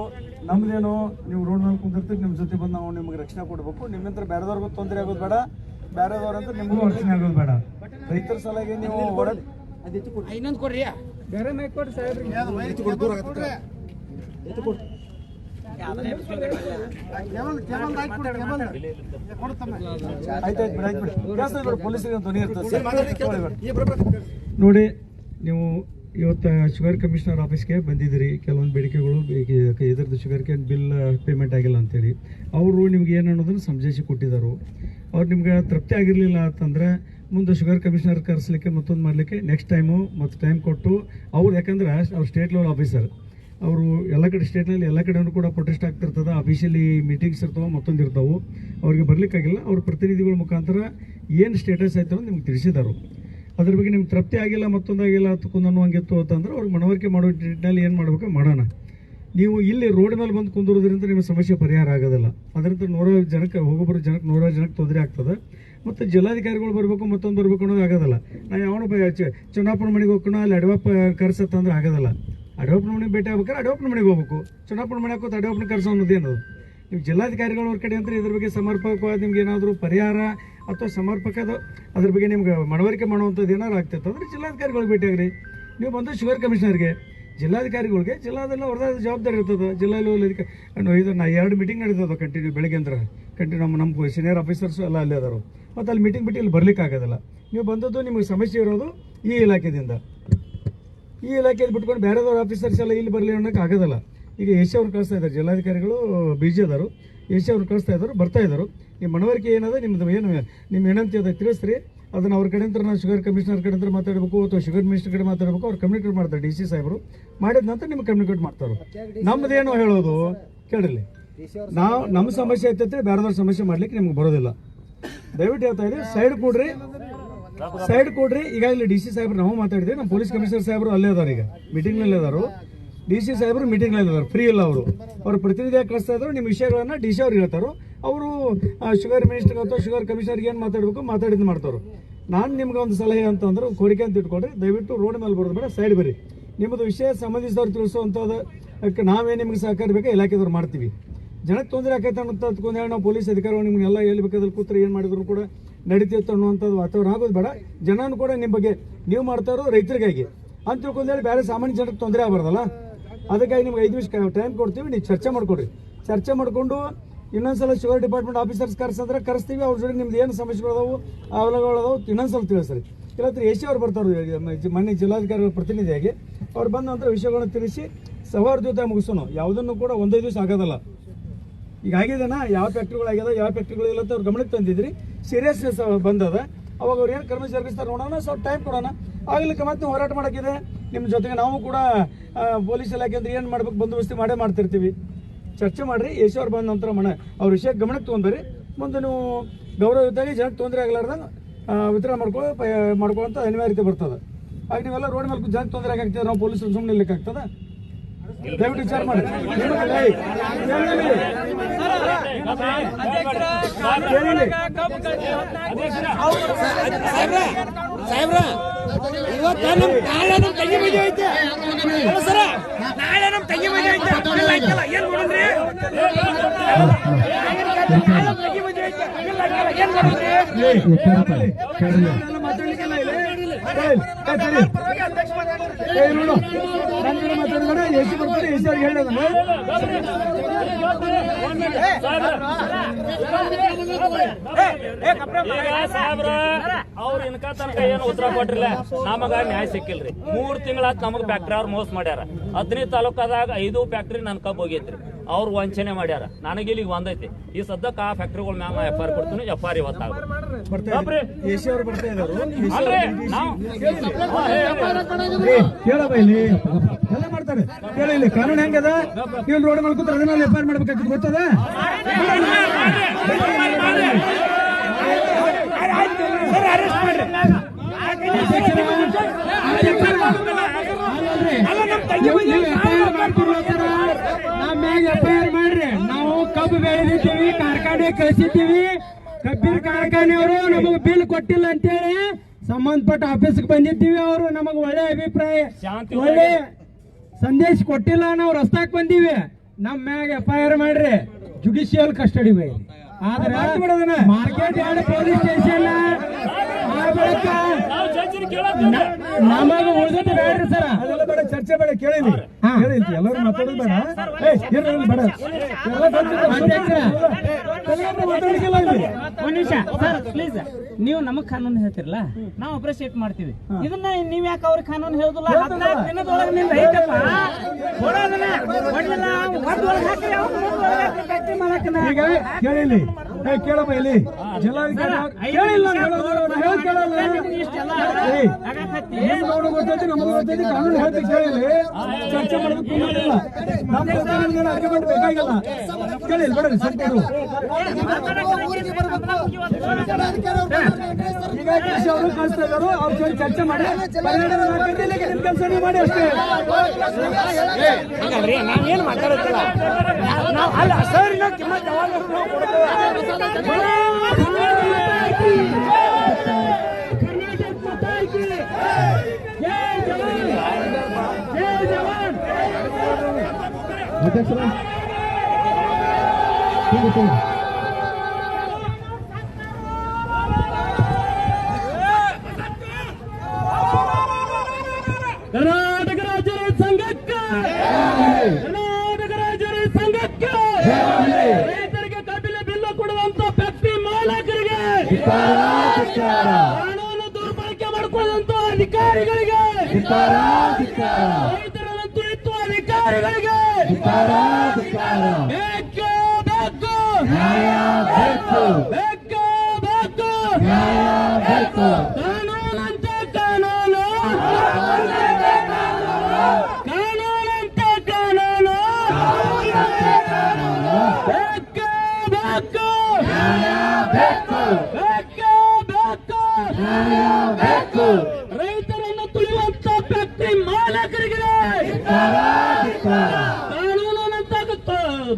ನಮ್ದೇನು ನೀವು ರೋಡ್ ಮೇಲೆ ಕುಂದಿರ್ತೀವಿ, ನಿಮ್ ಜೊತೆ ಬಂದು ನಾವು ನಿಮ್ಗೆ ರಕ್ಷಣೆ ಕೊಡ್ಬೇಕು. ನಿಮ್ಮಿಂದ ಬೇರೆದವ್ರಿಗೂ ತೊಂದರೆ ಆಗೋದು ಬೇಡ, ಬೇರೆದವ್ರಂತ ನಿಮಗೂ ರಕ್ಷಣೆ ಆಗೋದು ಬೇಡ. ರೈತರ ಸಲಹೆಗೆ ನೀವು ಇನ್ನೊಂದು ಕೊಡ್ರಿ, ಬೇರೆ ಮೈ ಕೊಡ್ರಿ ಸಾಹೇಬ್ರಿಗೆ. ನೋಡಿ, ನೀವು ಇವತ್ತು ಶುಗರ್ ಕಮಿಷನರ್ ಆಫೀಸ್ಗೆ ಬಂದಿದ್ದೀರಿ. ಕೆಲವೊಂದು ಬೇಡಿಕೆಗಳು ಇದರದ್ದು ಶುಗರ್ ಕೇನ್ ಬಿಲ್ ಪೇಮೆಂಟ್ ಆಗಿಲ್ಲ ಅಂತೇಳಿ ಅವರು ನಿಮ್ಗೆ ಏನು ಅನ್ನೋದನ್ನು ಸಮಜಾಯಿಸಿ ಕೊಟ್ಟಿದ್ದಾರೆ. ಅವ್ರು ನಿಮ್ಗೆ ತೃಪ್ತಿ ಆಗಿರಲಿಲ್ಲ ಅಂತಂದ್ರೆ ಮುಂದೆ ಶುಗರ್ ಕಮಿಷನರ್ ಕರೆಸಲಿಕ್ಕೆ ಮತ್ತೊಂದು ಮಾಡಲಿಕ್ಕೆ ನೆಕ್ಸ್ಟ್ ಟೈಮ್ ಕೊಟ್ಟು ಅವ್ರು, ಯಾಕಂದ್ರೆ ಅವ್ರು ಸ್ಟೇಟ್ ಲೆವೆಲ್ ಆಫೀಸರ್, ಅವರು ಎಲ್ಲ ಕಡೆ ಸ್ಟೇಟ್ನಲ್ಲಿ ಎಲ್ಲ ಕಡೆಯೂ ಕೂಡ ಪ್ರೊಟೆಸ್ಟ್ ಆಗ್ತಿರ್ತದೆ. ಅಫಿಷಿಯಲಿ ಮೀಟಿಂಗ್ಸ್ ಇರ್ತಾವೆ, ಮತ್ತೊಂದು ಇರ್ತಾವೆ. ಅವ್ರಿಗೆ ಬರಲಿಕ್ಕಾಗಿಲ್ಲ. ಅವ್ರ ಪ್ರತಿನಿಧಿಗಳ ಮುಖಾಂತರ ಏನು ಸ್ಟೇಟಸ್ ಆಯ್ತು ಅಂತ ನಿಮ್ಗೆ ತಿಳಿಸಿದ್ದಾರೆ. ಅದ್ರ ಬಗ್ಗೆ ನಿಮ್ಗೆ ತೃಪ್ತಿ ಆಗಿಲ್ಲ, ಮತ್ತೊಂದಾಗಿಲ್ಲ ಅನ್ನುವಂಗಿತ್ತು ಅಂತಂದ್ರೆ ಅವ್ರಿಗೆ ಮನವರಿಕೆ ಮಾಡೋ ನಿಟ್ಟಿನಲ್ಲಿ ಏನು ಮಾಡಬೇಕು ಮಾಡೋಣ. ನೀವು ಇಲ್ಲಿ ರೋಡ್ ಮೇಲೆ ಬಂದು ಕುಂದಿರೋದ್ರಿಂದ ನಿಮ್ಮ ಸಮಸ್ಯೆ ಪರಿಹಾರ ಆಗೋದಿಲ್ಲ. ಅದರಿಂದ 100 ಜನಕ್ಕೆ ಹೋಗೋಬ್ಬರು ಜನಕ್ಕೆ 100 ಜನಕ್ಕೆ ತೊಂದರೆ ಆಗ್ತದೆ. ಮತ್ತು ಜಿಲ್ಲಾಧಿಕಾರಿಗಳು ಬರಬೇಕು, ಮತ್ತೊಂದು ಬರಬೇಕು ಅನ್ನೋದು ಆಗೋದಿಲ್ಲ. ನಾವು ಯಾವನು ಚುನಾಪಣೆ ಮನೆಗೆ ಹೋಗೋಣ, ಅಲ್ಲಿ ಅಡವಪ್ಪ ಕರ್ಸತ್ತಂದ್ರೆ ಆಗೋದಿಲ್ಲ. ಅಡವಪ್ಪನ ಮನೆಗೆ ಭೇಟಿ ಆಗ್ಬೇಕಾದ್ರೆ ಅಡವಪ್ಪನ ಮನೆಗೆ ಹೋಗ್ಬೇಕು. ಚುನಾಪಣೆ ಮನೆ ಹಾಕೋದು ಅಡವಪ್ಪನ ಕರ್ಸೋ ಅನ್ನೋದೇನದು? ನೀವು ಜಿಲ್ಲಾಧಿಕಾರಿಗಳವ್ರ ಕಡೆ ಅಂತ ಇದ್ರ ಬಗ್ಗೆ ಸಮರ್ಪಕವಾದ ನಿಮ್ಗೆ ಏನಾದರೂ ಪರಿಹಾರ ಅಥವಾ ಸಮರ್ಪಕದ ಅದ್ರ ಬಗ್ಗೆ ನಿಮ್ಗೆ ಮನವರಿಕೆ ಮಾಡುವಂಥದ್ದು ಏನಾದ್ರು ಆಗ್ತೈತೆ ಅಂದ್ರೆ ಜಿಲ್ಲಾಧಿಕಾರಿಗಳಿಗೆ ಭೇಟಿ ಆಗ್ರಿ. ನೀವು ಬಂದು ಶುಗರ್ ಕಮಿಷನರ್ಗೆ, ಜಿಲ್ಲಾಧಿಕಾರಿಗಳಿಗೆ ಜಿಲ್ಲಾದೆಲ್ಲ ಅವ್ರದ್ದು ಜವಾಬ್ದಾರಿ ಇರ್ತದೆ. ಜಿಲ್ಲಾ ಲೆವೆಲ್ ಇದು 2 ಮೀಟಿಂಗ್ ನಡೀತದೆ ಕಂಟಿನ್ಯೂ. ಬೆಳಗ್ಗೆ ಅಂದ್ರೆ ಕಂಟಿನ್ಯೂ ನಮ್ಮ ಸೀನಿಯರ್ ಆಫೀಸರ್ಸು ಎಲ್ಲ ಅಲ್ಲೇ ಅದಾರು. ಮತ್ತು ಅಲ್ಲಿ ಮೀಟಿಂಗ್ ಬಿಟ್ಟು ಇಲ್ಲಿ ಬರ್ಲಿಕ್ಕೆ ಆಗೋದಿಲ್ಲ. ನೀವು ಬಂದದ್ದು ನಿಮಗೆ ಸಮಸ್ಯೆ ಇರೋದು ಈ ಇಲಾಖೆದಿಂದ. ಈ ಇಲಾಖೆಯಲ್ಲಿ ಬಿಟ್ಕೊಂಡು ಬೇರೆದವ್ರ ಆಫೀಸರ್ಸ್ ಎಲ್ಲ ಇಲ್ಲಿ ಬರಲಿ ಅನ್ನೋಕ್ಕೆ ಆಗೋದಿಲ್ಲ. ಈಗ ಎಸಿ ಅವ್ರು ಕಳಿಸ್ತಾ ಇದ್ದಾರೆ, ಜಿಲ್ಲಾಧಿಕಾರಿಗಳು ಬಿಜಿ ಅದಾರು, ಎಸಿ ಅವ್ರು ಕಳಿಸ್ತಾ ಇದ್ದಾರೆ, ಬರ್ತಾ ಇದ್ದಾರೆ. ನಿಮ್ಮ ಮನವರಿಕೆ ಏನದ, ನಿಮ್ಮದು ಏನು ನಿಮ್ಮ ಏನಂತ ಅದ ತಿಳಿಸ್ರಿ. ಅದನ್ನು ಅವ್ರ ಕಡೆಯಿಂದ ನಾವು ಶುಗರ್ ಕಮಿಷನರ್ ಕಡೆಯಿಂದ ಮಾತಾಡಬೇಕು ಅಥವಾ ಶುಗರ್ ಮಿನಿಸ್ಟರ್ ಕಡೆ ಮಾತಾಡಬೇಕು. ಅವ್ರು ಕಮ್ಯುನಿಕೇಟ್ ಮಾಡ್ತಾರೆ, DC ಸಾಹೇಬರು ಮಾಡಿದ ನಂತರ ನಿಮ್ಗೆ ಕಮ್ಯುನಿಕೇಟ್ ಮಾಡ್ತಾರೆ. ನಮ್ಮದೇನು ಹೇಳೋದು ಕೇಳಿರಲಿ, ನಾವು ನಮ್ಮ ಸಮಸ್ಯೆ ಐತೈತೆ, ಬೇರೆದವ್ರ ಸಮಸ್ಯೆ ಮಾಡ್ಲಿಕ್ಕೆ ನಿಮ್ಗೆ ಬರೋದಿಲ್ಲ. ದಯವಿಟ್ಟು ಹೇಳ್ತಾ ಇದ್ದೀವಿ, ಸೈಡ್ ಕೊಡ್ರಿ. ಈಗಾಗಲೇ DC ಸಾಹೇಬ್ರು ನಾವು ಮಾತಾಡಿದ್ವಿ, ನಮ್ಮ ಪೊಲೀಸ್ ಕಮಿಷನರ್ ಸಾಹೇಬರು ಅಲ್ಲೇ ಅದಾರ, ಈಗ ಮೀಟಿಂಗ್ನಲ್ಲೇ ಅದಾರು. DC ಸಾಹೇಬರು ಮೀಟಿಂಗ್ನಲ್ಲಿ ಅದಾರ, ಫ್ರೀ ಇಲ್ಲ ಅವರು. ಅವ್ರ ಪ್ರತಿನಿಧಿಯಾಗಿ ಕಳಿಸ್ತಾ ಇದ್ರು, ನಿಮ್ಮ ವಿಷಯಗಳನ್ನ DC ಅವ್ರಿಗೆ ಹೇಳ್ತಾರೋ. ಅವರು ಶುಗರ್ ಮಿನಿಸ್ಟರ್ ಅಥವಾ ಶುಗರ್ ಕಮಿಷನರ್ಗೆ ಏನು ಮಾತಾಡಬೇಕು ಮಾತಾಡಿದ್ದು ಮಾಡ್ತಾರೋ. ನಾನು ನಿಮ್ಗೆ ಒಂದು ಸಲಹೆ ಅಂತಂದ್ರೆ, ಕೋರಿಕೆ ಅಂತ ಇಟ್ಕೊಡ್ರಿ, ದಯವಿಟ್ಟು ರೋಡ್ ಮೇಲೆ ಬರೋದು ಬೇಡ, ಸೈಡ್ ಬರ್ರಿ. ನಿಮ್ಮದು ವಿಷಯ ಸಂಬಂಧಿಸಿದವ್ರು ತಿಳಿಸುವಂಥದ್ದು ನಾವೇ ನಿಮ್ಗೆ ಸಹಕಾರ ಬೇಕಾ ಇಲಾಖೆದವ್ರು ಮಾಡ್ತೀವಿ. ಜನಕ್ಕೆ ತೊಂದರೆ ಆಕೈತೆ ಅನ್ನೋಂಥದ್ದು ಹೇಳಿ ನಾವು ಪೊಲೀಸ್ ಅಧಿಕಾರಿಗಳು ನಿಮ್ಗೆಲ್ಲ ಎಲ್ಲಿ ಬೇಕಾದಲ್ಲಿ ಕೂತ್ರೆ ಏನು ಮಾಡಿದ್ರು ಕೂಡ ನಡೀತಿತ್ತು ಅನ್ನುವಂಥದ್ದು ವಾತಾವರಣ ಆಗೋದು ಬೇಡ. ಜನನು ಕೂಡ ನಿಮ್ಮ ಬಗ್ಗೆ ನೀವು ಮಾಡ್ತಾ ಇರೋ ರೈತರಿಗಾಗಿ ಅಂತ ತಿಳ್ಕೊಂಡೇಳಿ ಬೇರೆ ಸಾಮಾನ್ಯ ಜನಕ್ಕೆ ತೊಂದರೆ ಆಗಬಾರ್ದಲ್ಲ. ಅದಕ್ಕಾಗಿ ನಿಮ್ಗೆ 5 ನಿಮಿಷ ಟೈಮ್ ಕೊಡ್ತೀವಿ, ನೀವು ಚರ್ಚೆ ಮಾಡ್ಕೊಡ್ರಿ. ಚರ್ಚೆ ಮಾಡಿಕೊಂಡು ಇನ್ನೊಂದ್ಸಲ ಶುಗರ್ ಡಿಪಾರ್ಟ್ಮೆಂಟ್ ಆಫೀಸರ್ಸ್ ಕರೆಸಿದ್ರೆ ಕರೆಸ್ತೀವಿ. ಅವ್ರ ಜೊತೆ ನಿಮ್ದು ಏನು ಸಮಸ್ಯೆಗಳದಾವು ಅವೆಲ್ಲಗಳದಾವು ಇನ್ನೊಂದ್ಸಲ ತಿಳಿಸ್ರಿ. ಇವತ್ತು ಎಸಿ ಅವ್ರು ಬರ್ತಾರೆ, ಮೊನ್ನೆ ಜಿಲ್ಲಾಧಿಕಾರಿಗಳ ಪ್ರತಿನಿಧಿಯಾಗಿ ಅವ್ರು ಬಂದ ನಂತರ ವಿಷಯಗಳನ್ನು ತಿಳಿಸಿ ಸೌಹಾರ್ದತೆ ಮುಗಿಸೋಣ. ಯಾವುದನ್ನು ಕೂಡ ಒಂದೇ ದಿವಸ ಆಗೋದಲ್ಲ. ಈಗ ಆಗಿದೆನಾ, ಯಾವ ಫ್ಯಾಕ್ಟ್ರಿಗಳಾಗ್ಯದ ಯಾವ ಫ್ಯಾಕ್ಟ್ರಿಗಳಿಲ್ಲ ಅಂತ ಅವ್ರು ಗಮನಕ್ಕೆ ತಂದಿದ್ರಿ. ಸೀರಿಯಸ್ನೆಸ್ ಬಂದದ, ಅವಾಗ ಅವ್ರು ಏನು ಕ್ರಮ ಜರುಗಿಸ್ತಾರೆ ನೋಡೋಣ, ಸ್ವಲ್ಪ ಟೈಮ್ ಕೊಡೋಣ. ಆಗ್ಲಿಕ್ಕೆ ಮತ್ತೆ ಹೋರಾಟ ಮಾಡೋಕ್ಕಿದೆ ನಿಮ್ಮ ಜೊತೆಗೆ. ನಾವು ಕೂಡ ಪೊಲೀಸ್ ಇಲಾಖೆ ಅಂದ್ರೆ ಏನು ಮಾಡ್ಬೇಕು, ಬಂದೋಬಸ್ತಿ ಮಾಡೇ ಮಾಡ್ತಿರ್ತೀವಿ. ಚರ್ಚೆ ಮಾಡಿರಿ. ಎಸಿ ಅವ್ರು ಬಂದ ನಂತರ ಅವ್ರ ವಿಷಯ ಗಮನಕ್ಕೆ ತೊಗೊಂಡ್ಬರ್ರಿ. ಮುಂದೆ ನೀವು ಗೌರವಯುತವಾಗಿ ಜನಕ್ಕೆ ತೊಂದರೆ ಆಗಲಾರ್ದಂಗೆ ವಿತರಣೆ ಮಾಡ್ಕೊಳ್ಳೋಂಥ ಅನಿವಾರ್ಯತೆ ಬರ್ತದೆ. ಆಗ ನೀವೆಲ್ಲ ರೋಡ್ ಮೇಲೆ ಜನಕ್ಕೆ ತೊಂದರೆ ಆಗಾಗ್ತದೆ, ನಾವು ಪೊಲೀಸರು ಸುಮ್ಮನೆ ಇರ್ಲಿಕ್ಕೆ ಆಗ್ತದೆ. ದಯವಿಟ್ಟು ವಿಚಾರ ಮಾಡಿ. ಸಾಹೇಬ್ರ ಅವ್ರು ಇನ್ಕ ತನಕ ಏನು ಉತ್ತರ ಕೊಟ್ರಿಲ್ಲ, ನಮಗ ನ್ಯಾಯ ಸಿಕ್ಕಿಲ್ರಿ. 3 ತಿಂಗಳಾತ್ ನಮಗ್ ಫ್ಯಾಕ್ಟ್ರಿ ಅವ್ರು ಮೋಸ ಮಾಡ್ಯಾರ. 15 ತಾಲೂಕದಾಗ 5 ಫ್ಯಾಕ್ಟ್ರಿ ನನ್ ಕಬ್ಬ್ ಹೋಗೈತ್ರಿ. ಅವ್ರು ವಂಚನೆ ಮಾಡ್ಯಾರ. ನನಗೆ ಇಲ್ಲಿಗೆ ಒಂದೈತಿ. ಈ ಸದ್ಯಕ್ಕೆ ಆ ಫ್ಯಾಕ್ಟ್ರಿಗಳ ಮ್ಯಾಗ FR ಕೊಡ್ತೀನಿ. FR ಇವತ್ತಾಗ ಎಲ್ಲ ಮಾಡ್ತಾರೆ. ಕೇಳಿ ಕಾನೂನು ಹೆಂಗದ, ಇಲ್ಲಿ ರೋಡ್ ಮಾಡ್ಕೊತ ಅದನ್ನ FR ಮಾಡ್ಬೇಕಾಗ್ತದೆ, ಗೊತ್ತದ? ಮಾಡ್ರಿ. ನಾವು ಕಬ್ಬು ಬೆಳೆದಿದ್ದೀವಿ, ಕಾರ್ಖಾನೆ ಕಳಿಸಿದ್ದೀವಿ. ಕಬ್ಬಿನ ಕಾರ್ಖಾನೆಯವರು ನಮಗೆ ಬಿಲ್ ಕೊಟ್ಟಿಲ್ಲ ಅಂತೇಳಿ ಸಂಬಂಧಪಟ್ಟ ಆಫೀಸ್ಗೆ ಬಂದಿದ್ದೀವಿ. ಅವರು ನಮಗೆ ಒಳ್ಳೆ ಅಭಿಪ್ರಾಯ, ಒಳ್ಳೆ ಸಂದೇಶ ಕೊಟ್ಟಿಲ್ಲ. ನಾವು ರಸ್ತಾಕ್ ಬಂದೀವಿ. ನಮ್ಮ ಮ್ಯಾಗ FIR ಮಾಡ್ರಿ, ಜುಡಿಷಿಯಲ್ ಕಸ್ಟಡಿ ಬೈ. ಆದ್ರೆ ಮಾರ್ಕೆಟ್ ಯಾರ್ಡ್ ಪೊಲೀಸ್ ಸ್ಟೇಷನ್ ನಮಗ ಉಳಿದದ್ದು ಬೇಡ್ರಿ ಸರ್. ಅದೆಲ್ಲ ಬೇಡ, ಚರ್ಚೆ ಬೇಡ, ಕೇಳಿದ್ವಿ ಎಲ್ಲರೂ ಮಾತಾಡೋದು ಬೇಡ. ಬೇಡ ಒಂದ್ ನಿಮಿಷ ಸರ್ ಪ್ಲೀಸ್. ನೀವು ನಮಗ್ ಕಾನೂನು ಹೇಳ್ತಿರಲ್ಲ, ನಾವು ಅಪ್ರಿಶಿಯೇಟ್ ಮಾಡ್ತೀವಿ. ಇದನ್ನ ನೀವ್ ಯಾಕೆ ಅವ್ರಿಗೆ ಕಾನೂನು ಹೇಳುದಿಲ್ಲ? 14 ದಿನದೊಳಗೆ ನಿಮ್ದು ಐತಪ್ಪ ಕೊಡೋದನ್ನ ಈಗ ಕೇಳಿಲಿ, ಕೇಳಪ್ಪ ಇಲ್ಲಿ ಜಿಲ್ಲಾಧಿಕಾರಿ ಗೊತ್ತೈತಿ, ನಮಗೆ ಗೊತ್ತೈತಿ, ಕಾನೂನು ಹೇಳ್ತೀವಿ. ಕೇಳಿಲಿ, ಚರ್ಚೆ ಮಾಡೋದಕ್ಕೆ ನಮ್ಮ ಅರ್ಗ್ಯುಮೆಂಟ್ ಬೇಕಾಗಿಲ್ಲ. ಕೇಳಿಲ್ಲ ಬೇಡ ಸ್ವಲ್ಪ ಈಗ ಅವರು ಕಳಿಸ್ತಾ ಇದ್ದಾರೆ. ಅವ್ರ ಜೊತೆ ಚರ್ಚೆ ಮಾಡಿ ನಿಮ್ ಕೆಲಸ ನೀವು ಮಾಡಿ ಅಷ್ಟೇ. ನಾವೇನು ಮಾತಾಡುತ್ತಿಲ್ಲ ಅಲ್ಲ ಸರ್. ಅಧ್ಯಕ್ಷರ ಕರ್ನಾಟಕ ರಾಜ್ಯ ರೈತ ಸಂಘಕ್ಕೆ, ಕರ್ನಾಟಕ ರಾಜ್ಯ ರೈತ ಸಂಘಕ್ಕೆ, ರೈತರಿಗೆ ಕಬ್ಬಿನ ಬಿಲ್ಲು ಕೊಡುವಂತ ಫ್ಯಾಕ್ಟರಿ ಮಾಲಕರಿಗೆ ಕಾನೂನು ದುರ್ಬಳಕೆ ಮಾಡ್ಕೊಳ್ಳುವಂತ ಅಧಿಕಾರಿಗಳಿಗೆ, ರೈತರನ್ನು ತುಳಿಯುವ ಅಧಿಕಾರಿಗಳಿಗೆ ಬೇಕೇ ಬೇಕು, ಬೇಕೇ ಬೇಕು. ಕಾನೂನಂತೆ ಕಾನೂನು, ಕಾನೂನಂತೆ ಕಾನೂನು, ಬೇಕೇ ಬೇಕು, ಬೇಕೇ ಬೇಕು. ರೈತರನ್ನು ತುಳಿಯುವಂತ ಫ್ಯಾಕ್ಟರಿ ಮಾಲಕರಿಗೆ, ಕಾನೂನಂತ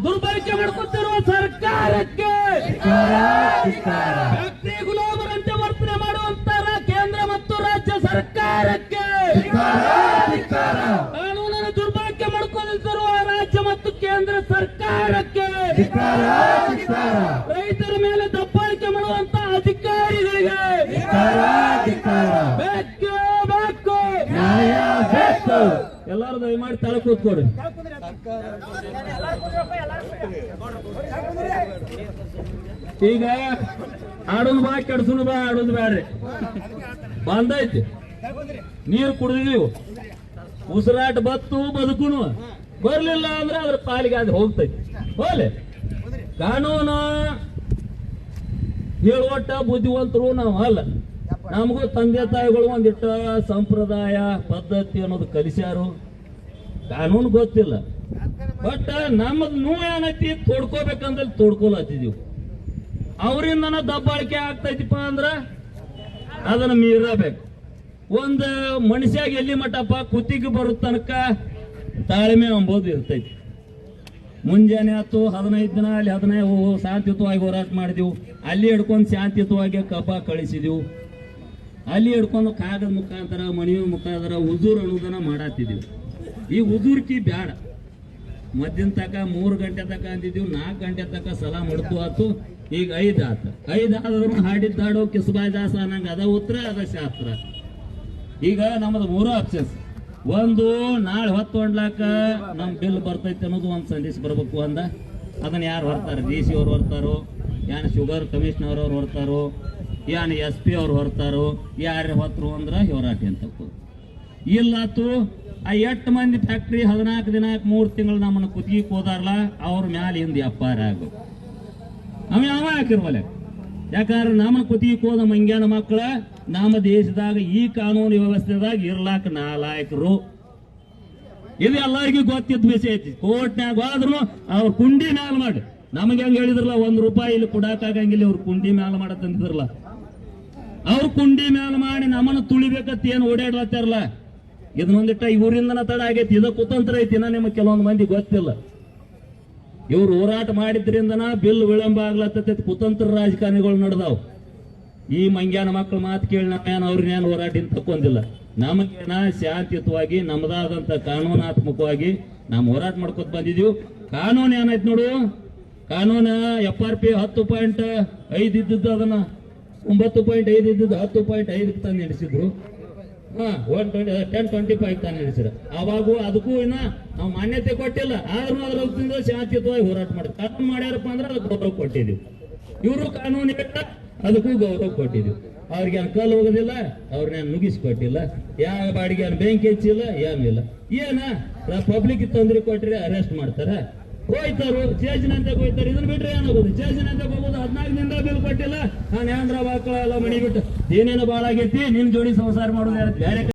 ದುರ್ಬಳಕೆ ಮಾಡ್ಕೊತಿರುವ ಸರ್ಕಾರಕ್ಕೆ, ಫ್ಯಾಕ್ಟರಿ ಗುಲಾಮರಂತೆ ವರ್ತನೆ ಮಾಡುವಂತ ಕೇಂದ್ರ ಮತ್ತು ರಾಜ್ಯ ಸರ್ಕಾರಕ್ಕೆ, ಕಾನೂನನ್ನು ದುರ್ಬಳಕೆ ಮಾಡ್ಕೊಳ್ಳುತ್ತಿರುವ ರಾಜ್ಯ ಮತ್ತು ಕೇಂದ್ರ ಸರ್ಕಾರಕ್ಕೆ, ರೈತರ ಮೇಲೆ ದಬ್ಬಾಳಿಕೆ ಮಾಡುವಂತ ಅಧಿಕಾರಿಗಳಿಗೆ ಬೇಕೇ ಬೇಕು. ಎಲ್ಲರೂ ದಯಮಾಡಿ ತಲೆ ಕೂತ್ಕೊಡಿ. ಈಗ ಆಡೋದು ಬಾ ಕೆಡ್ಸೋದು ಬಾ ಆಡೋದು ಬ್ಯಾಡ್ರಿ, ಬಂದೈತಿ. ನೀರು ಕುಡಿದಿದ್ದೀವಿ, ಉಸಿರಾಟ ಬತ್ತು ಬದುಕುನು, ಬರ್ಲಿಲ್ಲ ಅಂದ್ರೆ ಅದ್ರ ಪಾಲಿಗೆ ಅದು ಹೋಗ್ತೈತಿ. ಹೋಲೆ ಕಾನೂನು ಹೇಳುವಟ್ಟ ಬುದ್ಧಿವಂತರು ನಾವು ಅಲ್ಲ. ನಮಗೂ ತಂದೆ ತಾಯಿಗಳು ಒಂದಿಟ್ಟ ಸಂಪ್ರದಾಯ ಪದ್ಧತಿ ಅನ್ನೋದು ಕಲಿಸ್ಯಾರು, ಕಾನೂನು ಗೊತ್ತಿಲ್ಲ. ಬಟ್ ನಮ್ಮದು ನೋವು ಏನೈತಿ ತೋಡ್ಕೋಬೇಕಂದ್ರೆ ತೋಡ್ಕೊಲತ್ತಿದೀವಿ. ಅವರಿಂದನ ದಬ್ಬಾಳಿಕೆ ಆಗ್ತೈತಿಪ್ಪ ಅಂದ್ರ ಅದನ್ನ ಮೀರಬೇಕು. ಒಂದು ಮನುಷ್ಯಾಗ ಎಲ್ಲಿ ಮಟ್ಟಪ್ಪ ಕುತ್ತಿಗೆ ಬರೋ ತನಕ ತಾಳ್ಮೆ ಅಂಬೋದು ಇರ್ತೈತಿ. ಮುಂಜಾನೆ ಆಯ್ತು 15 ದಿನ ಅಲ್ಲಿ 15 ಶಾಂತಿಯುತವಾಗಿ ಹೋರಾಟ ಮಾಡಿದೆವು. ಅಲ್ಲಿ ಹಿಡ್ಕೊಂಡು ಶಾಂತಿಯುತವಾಗಿ ಕಬ್ಬ ಕಳಿಸಿದೆವು. ಅಲ್ಲಿ ಹಿಡ್ಕೊಂಡು ಕಾಗದ ಮುಖಾಂತರ ಮಣಿಯ ಮುಖಾಂತರ ಹುಜೂರ್ ಅನ್ನೋದನ್ನ ಮಾಡಾತಿದೀವಿ. ಈ ಹುಜೂರ್ಕಿ ಬ್ಯಾಡ. ಮಧ್ಯಾಹ್ನ ತಕ 3 ಗಂಟೆ ತಕ ಅಂತಿದೀವಿ, 4 ಗಂಟೆ ತಕ ಸಲ ಮುಡ್ತು ಆತು. ಈಗ 5 ಆತ. 5 ಆದ್ರೂ ಹಾಡಿದ್ದಾಡೋ ಕಿಸ್ಬಾಯ್ ದಾಸ ಅನ್ನಂಗ ಅದ ಉತ್ತರ ಅದ ಶಾಸ್ತ್ರ. ಈಗ ನಮ್ಮದು 3 ಆಪ್ಷನ್ಸ್. ಒಂದು, ನಾಳೆ ಹೊತ್ತು ಹೊಂಡ್ಲಾಕ ನಮ್ ಬಿಲ್ ಬರ್ತೈತೆ ಅನ್ನೋದು ಒಂದು ಸಂದೇಶ ಬರ್ಬೇಕು. ಅದನ್ನ ಯಾರು ಹೊರ್ತಾರ? DC ಅವ್ರು ಹೊರ್ತಾರೋ, ಯಾನ್ ಶುಗರ್ ಕಮಿಷನರ್ ಅವ್ರು ಹೊರ್ತಾರೋ, ಯಾನ್ SP ಅವ್ರು ಹೊರ್ತಾರೋ, ಯಾರು ಹೊತ್ತರು ಅಂದ್ರ ಹೋರಾಟ ಅಂತ ಇಲ್ಲಾತು. ಆ 8 ಮಂದಿ ಫ್ಯಾಕ್ಟ್ರಿ 14 ದಿನ 3 ತಿಂಗಳು ನಮ್ಮನ್ನ ಕುತ್ತಿಗೆ ಹೋದಾರಲ್ಲ, ಅವ್ರ ಮ್ಯಾಲ ಹಿಂದೆ ಅಪ್ಪಾರ ಆಗ್ಬೇಕು. ಅವ ಹಾಕಿರ್ವಲ್ಲ. ಯಾಕಂದ್ರೆ ನಮ್ಮನ್ನ ಕುತ್ತಿಗೆ ಹೋದ ಮಂಗ್ಯಾನ ಮಕ್ಕಳ ನಮ್ಮ ದೇಶದಾಗ ಈ ಕಾನೂನು ವ್ಯವಸ್ಥೆದಾಗ ಇರ್ಲಾಕ ನಾಲಾಯಕರು. ಇದು ಎಲ್ಲರಿಗೂ ಗೊತ್ತಿದ್ದ ವಿಷಯ ಐತಿ. ಕೋರ್ಟ್ನ್ಯಾಗ ಹೋದ್ರು ಅವ್ರ ಕುಂಡಿ ಮ್ಯಾಲ ಮಾಡಿ, ನಮಗೆ ಹೆಂಗ್ ಹೇಳಿದ್ರಲ್ಲ ₹1 ಇಲ್ಲಿ ಕೊಡಾಕಾಗಂಗಿಲ್ಲ, ಅವ್ರ ಕುಂಡಿ ಮ್ಯಾಲ ಮಾಡತ್ತಂತಿದ್ರಲ್ಲ, ಅವ್ರ ಕುಂಡಿ ಮ್ಯಾಲ ಮಾಡಿ ನಮ್ಮನ್ನ ತುಳಿಬೇಕಂತ ಏನು ಓಡಾಡ್ಲತ್ತಾರಲ್ಲ. ಇದನ್ನೊಂದಿಟ್ಟ ಇವರಿಂದನ ತಡ ಆಗೈತಿ. ಇದ ಕುತಂತ್ರ ಐತಿ. ನಿಮಗೆ ಕೆಲವೊಂದು ಮಂದಿ ಗೊತ್ತಿಲ್ಲ. ಇವ್ರು ಹೋರಾಟ ಮಾಡಿದ್ರಿಂದನ ಬಿಲ್ ವಿಳಂಬ ಆಗ್ಲತ್ತ. ಕುತಂತ್ರ ರಾಜಕಾರಣಿಗಳು ನಡೆದಾವ್. ಈ ಮಂಗ್ಯಾನ ಮಕ್ಕಳ ಮಾತು ಕೇಳಿ ನಾವೇನು ಅವ್ರನ್ನೇನು ಹೋರಾಟ ತಕ್ಕೊಂದಿಲ್ಲ. ನಮಗೇನ ಶಾಂತಿಯುತವಾಗಿ ನಮ್ಮದಾದಂತ ಕಾನೂನಾತ್ಮಕವಾಗಿ ನಾವು ಹೋರಾಟ ಮಾಡ್ಕೊತ ಬಂದಿದೀವಿ. ಕಾನೂನು ಏನೈತಿ ನೋಡು, ಕಾನೂನು FRP 10.5 ಇದ್ದದ್ದು ಅದನ್ನ 9.5 ಇದ್ದದ್ದು 10.5 ತಂದು ನಡೆಸಿದ್ರು. 1025 ತಂದು ನಡೆಸಿದ್ರು. ಅವಾಗೂ ಅದಕ್ಕೂ ಇನ್ನ ನಾವು ಮಾನ್ಯತೆ ಕೊಟ್ಟಿಲ್ಲ. ಆದ್ರೂ ಅದ್ರ ಹೊತ್ತಿಂದ ಶಾಂತಿಯುತವಾಗಿ ಹೋರಾಟ ಮಾಡಿದ್ವಿ. ಕಾನೂನು ಮಾಡ್ಯಾರಪ್ಪ ಅಂದ್ರೆ ಅದಕ್ಕೆ ಗೌರವ ಕೊಟ್ಟಿದ್ದೀವಿ. ಇವರು ಕಾನೂನು ಅದಕ್ಕೂ ಗೌರವ ಕೊಟ್ಟಿದ್ದೀವಿ. ಅವ್ರಿಗೆ ಕಲ್ಲು ಹೋಗೋದಿಲ್ಲ, ಅವ್ರನ್ನ ನುಗ್ಗಿಸ್ಕೊಟ್ಟಿಲ್ಲ, ಯಾವ ಬಾಡಿಗೆ ಬೆಂಕಿ ಹೆಚ್ಚಿಲ್ಲ, ಏನಿಲ್ಲ. ಏನ ಪಬ್ಲಿಕ್ ತೊಂದರೆ ಕೊಟ್ಟರೆ ಅರೆಸ್ಟ್ ಮಾಡ್ತಾರ, ಹೋಯ್ತಾರು ಚೇಜಿನಂತೆ ಹೋಯ್ತಾರೆ. ಇದನ್ನ ಬಿಟ್ರೆ ಏನಾಗೋದು? ಚೇಜಿನಂತೆ ಹೋಗೋದು. 14 ದಿನದ ಬಿಲ್ ಕೊಟ್ಟಿಲ್ಲ, ನಾನು ಏನ್ರ ಮಕ್ಕಳ ಎಲ್ಲ ಮಣಿ ಬಿಟ್ಟು ಏನೇನು ಬಾಳ ಆಗೈತಿ, ನಿನ್ ಜೋಡಿ ಸಂಸಾರ ಮಾಡೋದು ಬೇರೆ